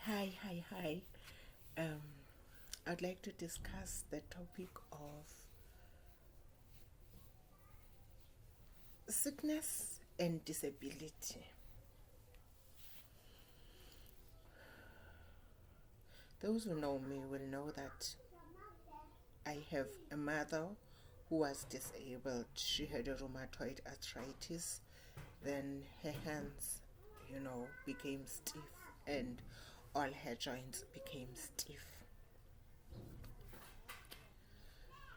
Hi. Um, I'd like to discuss the topic of sickness and disability. Those who know me will know that I have a mother who was disabled. She had a rheumatoid arthritis. Then her hands, became stiff, and all her joints became stiff.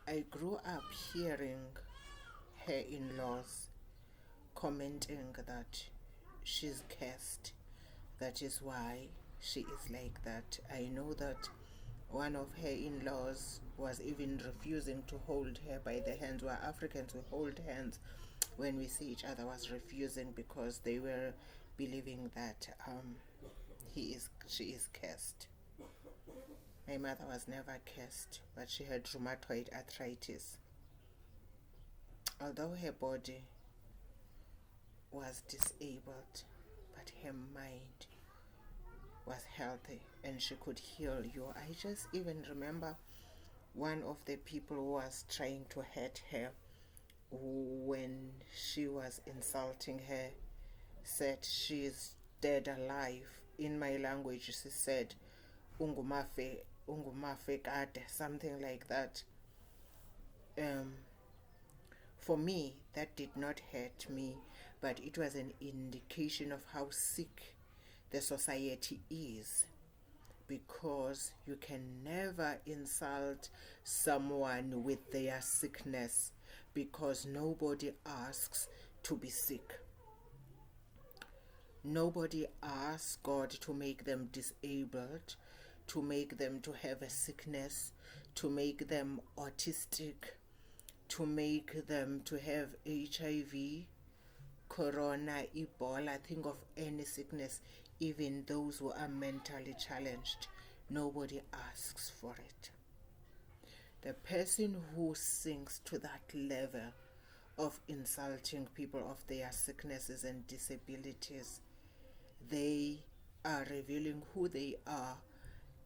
I grew up hearing her in-laws commenting that she's cursed. That is why she is like that. I know that one of her in-laws was even refusing to hold her by the hands. Where Africans will hold hands when we see each other, was refusing because they were believing that she is cursed. My mother was never cursed, but she had rheumatoid arthritis. Although her body was disabled, but her mind was healthy and she could heal you. I just even remember one of the people who was trying to hurt her, when she was insulting her, said she's dead alive. In my language, she said ungumafe kade, something like that. For me, that did not hurt me, but it was an indication of how sick the society is, because you can never insult someone with their sickness, because nobody asks to be sick. Nobody asks God to make them disabled, to make them to have a sickness, to make them autistic, to make them to have HIV, corona, Ebola. Think of any sickness, even those who are mentally challenged. Nobody asks for it. The person who sinks to that level of insulting people of their sicknesses and disabilities, they are revealing who they are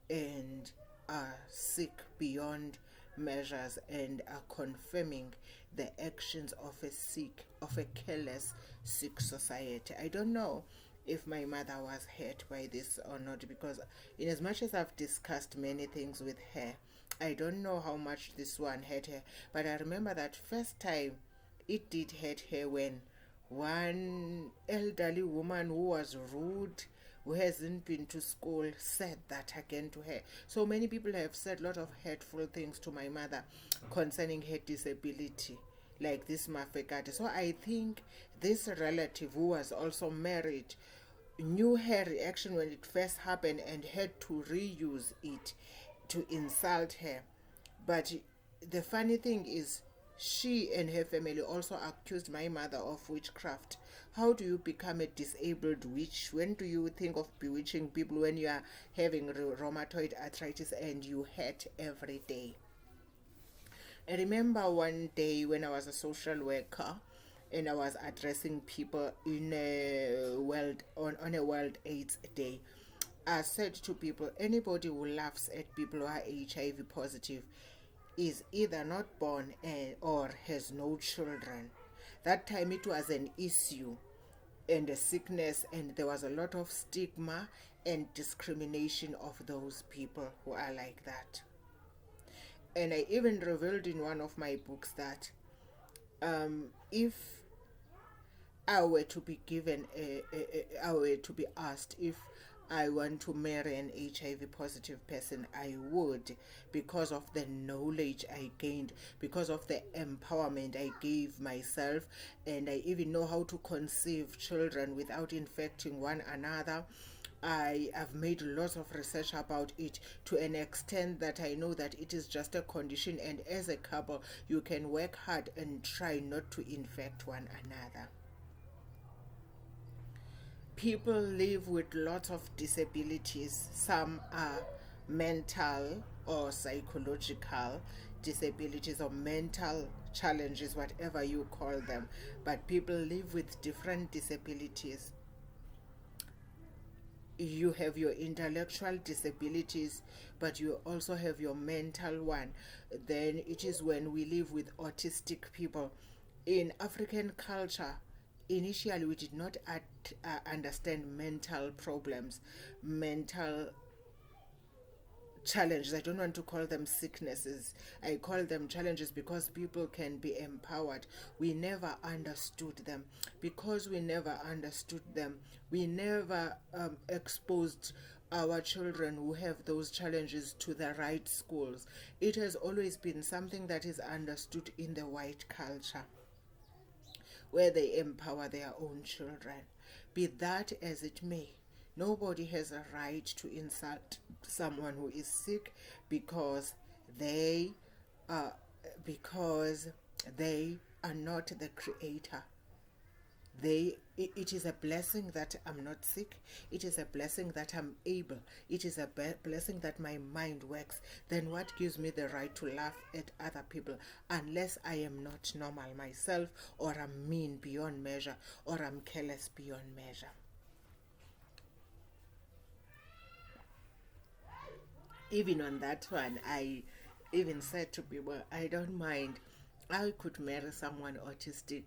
and are sick beyond measures, and are confirming the actions of a careless, sick society. I don't know if my mother was hurt by this or not, because in as much as I've discussed many things with her, I don't know how much this one hurt her. But I remember that first time it did hurt her, when one elderly woman who was rude, who hasn't been to school, said that again to her. So many people have said a lot of hurtful things to my mother concerning her disability, like this Mafekate. So I think this relative, who was also married, knew her reaction when it first happened and had to reuse it to insult her. But the funny thing is, she and her family also accused my mother of witchcraft. How do you become a disabled witch? When do you think of bewitching people, when you are having rheumatoid arthritis and you hurt every day? I remember one day when I was a social worker and I was addressing people on a World AIDS Day. I said to people, anybody who laughs at people who are HIV positive is either not born or has no children. That time it was an issue and a sickness, and there was a lot of stigma and discrimination of those people who are like that. And I even revealed in one of my books that if I were to be I were to be asked if I want to marry an HIV positive person, I would, because of the knowledge I gained, because of the empowerment I gave myself, and I even know how to conceive children without infecting one another. I have made lots of research about it, to an extent that I know that it is just a condition, and as a couple, you can work hard and try not to infect one another. People live with lots of disabilities. Some are mental or psychological disabilities, or mental challenges, whatever you call them. But people live with different disabilities. you have your intellectual disabilities, but you also have your mental one. Then it is when we live with autistic people. In African culture, initially we did not understand mental problems, mental challenges. I don't want to call them sicknesses. I call them challenges because people can be empowered. We never understood them. Because we never understood them, we never exposed our children who have those challenges to the right schools. It has always been something that is understood in the white culture, where they empower their own children. Be that as it may, nobody has a right to insult someone who is sick because they uh, because they are not the creator. It is a blessing that I'm not sick. It is a blessing that I'm able. It is a blessing that my mind works. Then what gives me the right to laugh at other people, unless I am not normal myself, or I'm mean beyond measure, or I'm careless beyond measure? Even on that one, I even said to people, I don't mind. I could marry someone autistic.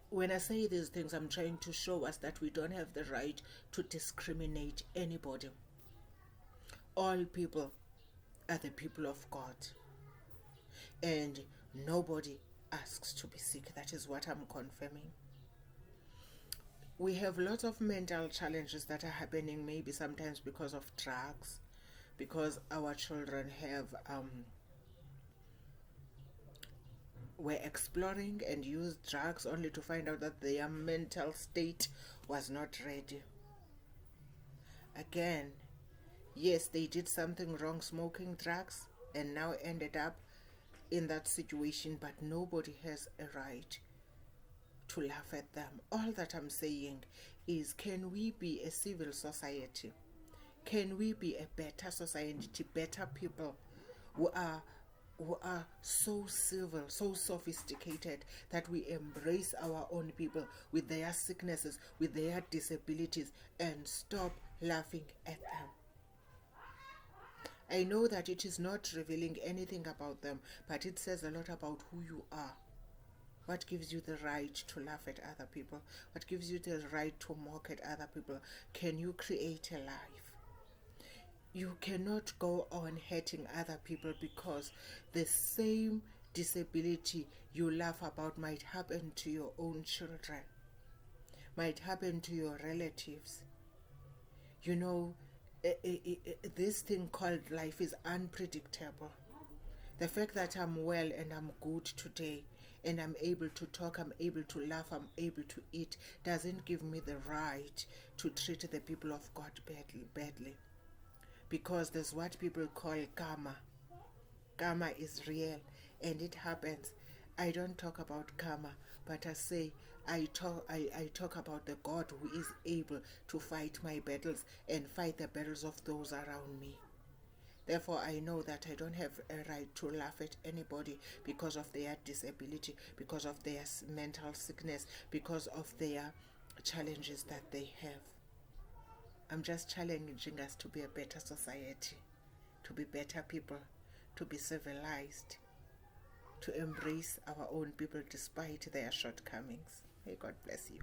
When I say these things, I'm trying to show us that we don't have the right to discriminate anybody. All people are the people of God, and nobody asks to be sick. That is what I'm confirming. We have lots of mental challenges that are happening, maybe sometimes because of drugs, because our children have were exploring and used drugs only to find out that their mental state was not ready. Again, yes, they did something wrong, smoking drugs, and now ended up in that situation, but nobody has a right to laugh at them. All that I'm saying is, can we be a civil society? Can we be a better society, better people who are so civil, so sophisticated, that we embrace our own people with their sicknesses, with their disabilities, and stop laughing at them? I know that it is not revealing anything about them, but it says a lot about who you are. What gives you the right to laugh at other people? What gives you the right to mock at other people? Can you create a life? You cannot go on hurting other people because the same disability you laugh about might happen to your own children, might happen to your relatives. You know, this thing called life is unpredictable. The fact that I'm well and I'm good today, and I'm able to talk, I'm able to laugh, I'm able to eat, doesn't give me the right to treat the people of God badly. Because there's what people call karma. Karma is real and it happens. I don't talk about karma, but I talk about the God who is able to fight my battles and fight the battles of those around me. Therefore, I know that I don't have a right to laugh at anybody because of their disability, because of their mental sickness, because of their challenges that they have. I'm just challenging us to be a better society, to be better people, to be civilized, to embrace our own people despite their shortcomings. May God bless you.